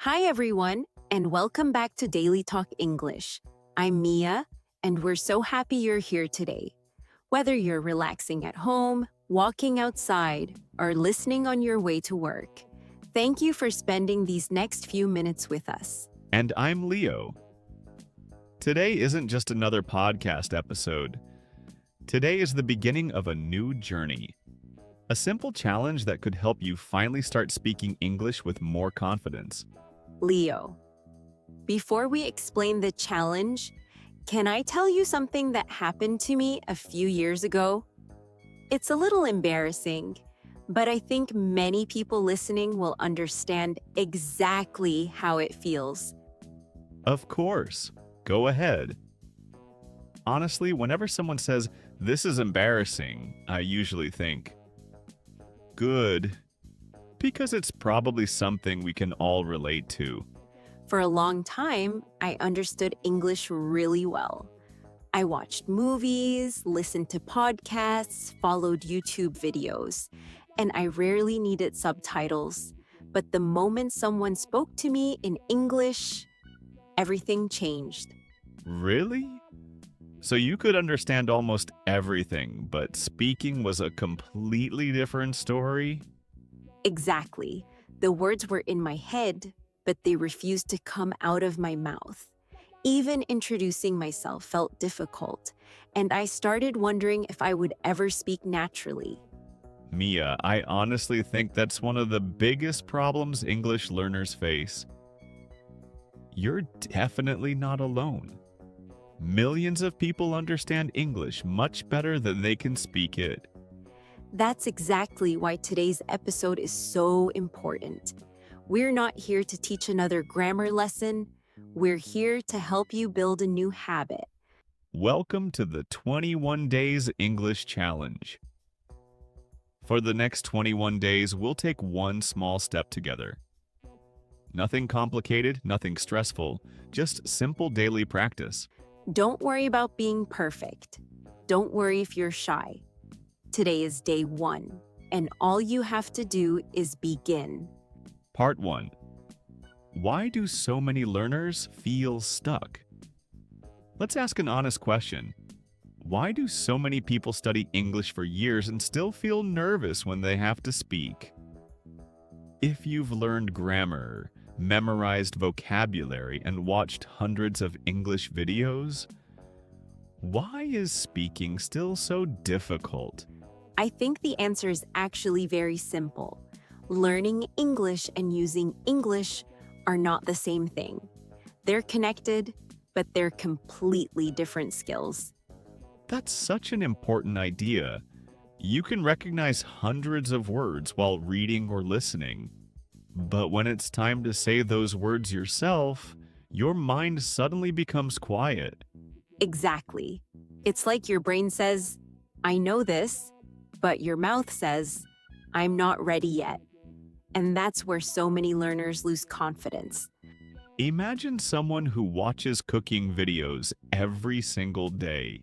Hi, everyone, and welcome back to Daily Talk English. I'm Mia, and we're so happy you're here today. Whether you're relaxing at home, walking outside, or listening on your way to work, thank you for spending these next few minutes with us. And I'm Leo. Today isn't just another podcast episode. Today is the beginning of a new journey. A simple challenge that could help you finally start speaking English with more confidence. Leo, before we explain the challenge, can I tell you something that happened to me a few years ago? It's a little embarrassing, but I think many people listening will understand exactly how it feels. Of course, go ahead. Honestly, whenever someone says, "This is embarrassing," I usually think, good, because it's probably something we can all relate to. For a long time, I understood English really well. I watched movies, listened to podcasts, followed YouTube videos, and I rarely needed subtitles. But the moment someone spoke to me in English, everything changed. Really? So you could understand almost everything, but speaking was a completely different story? Exactly. The words were in my head, but they refused to come out of my mouth. Even introducing myself felt difficult, and I started wondering if I would ever speak naturally. Mia, I honestly think that's one of the biggest problems English learners face. You're definitely not alone. Millions of people understand English much better than they can speak it. That's exactly why today's episode is so important. We're not here to teach another grammar lesson. We're here to help you build a new habit. Welcome to the 21 Days English Challenge. For the next 21 days, we'll take one small step together. Nothing complicated, nothing stressful, just simple daily practice. Don't worry about being perfect. Don't worry if you're shy. Today is day 1, and all you have to do is begin. Part 1. Why do so many learners feel stuck? Let's ask an honest question. Why do so many people study English for years and still feel nervous when they have to speak? If you've learned grammar, memorized vocabulary, and watched hundreds of English videos, why is speaking still so difficult? I think the answer is actually very simple. Learning English and using English are not the same thing. They're connected, but they're completely different skills. That's such an important idea. You can recognize hundreds of words while reading or listening. But when it's time to say those words yourself, your mind suddenly becomes quiet. Exactly. It's like your brain says, I know this, but your mouth says, I'm not ready yet. And that's where so many learners lose confidence. Imagine someone who watches cooking videos every single day.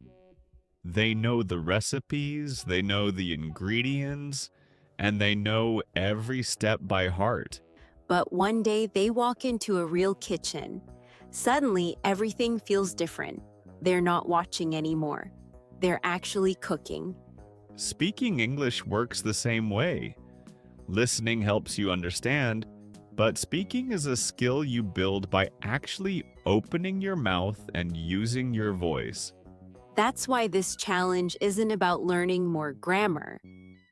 They know the recipes, they know the ingredients, and they know every step by heart. But one day they walk into a real kitchen. Suddenly, everything feels different. They're not watching anymore. They're actually cooking. Speaking English works the same way. Listening helps you understand, but speaking is a skill you build by actually opening your mouth and using your voice. That's why this challenge isn't about learning more grammar.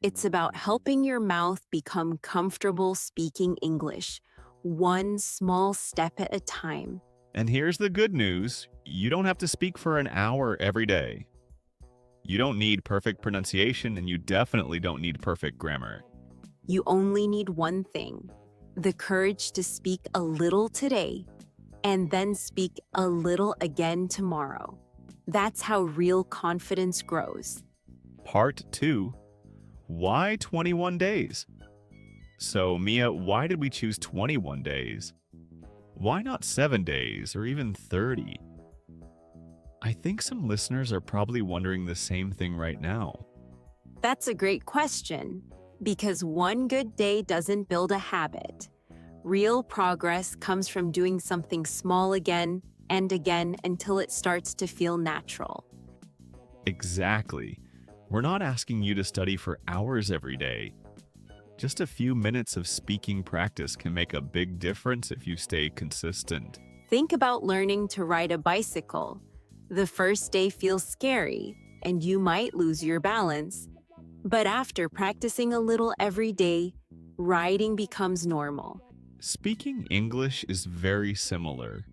It's about helping your mouth become comfortable speaking English, one small step at a time. And here's the good news, you don't have to speak for an hour every day. You don't need perfect pronunciation, and you definitely don't need perfect grammar. You only need one thing, the courage to speak a little today and then speak a little again tomorrow. That's how real confidence grows. Part 2. Why 21 days? So, Mia, why did we choose 21 days? Why not 7 days or even 30? I think some listeners are probably wondering the same thing right now. That's a great question, because one good day doesn't build a habit. Real progress comes from doing something small again and again until it starts to feel natural. Exactly. We're not asking you to study for hours every day. Just a few minutes of speaking practice can make a big difference if you stay consistent. Think about learning to ride a bicycle. The first day feels scary, and you might lose your balance. But after practicing a little every day, riding becomes normal. Speaking English is very similar.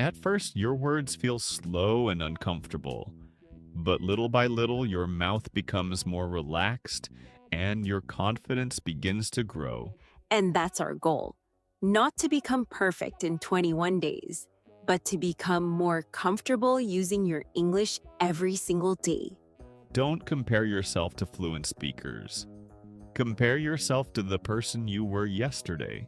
At first, your words feel slow and uncomfortable, but little by little, your mouth becomes more relaxed and your confidence begins to grow. And that's our goal. Not to become perfect in 21 days, but to become more comfortable using your English every single day. Don't compare yourself to fluent speakers. Compare yourself to the person you were yesterday.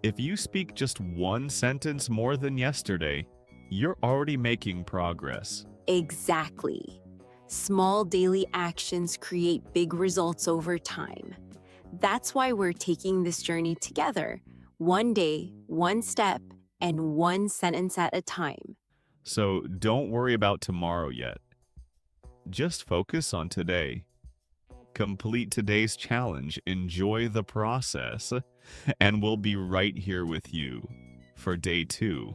If you speak just one sentence more than yesterday, you're already making progress. Exactly. Small daily actions create big results over time. That's why we're taking this journey together, one day, one step, and one sentence at a time. So don't worry about tomorrow yet. Just focus on today. Complete today's challenge, enjoy the process, and we'll be right here with you for day 2.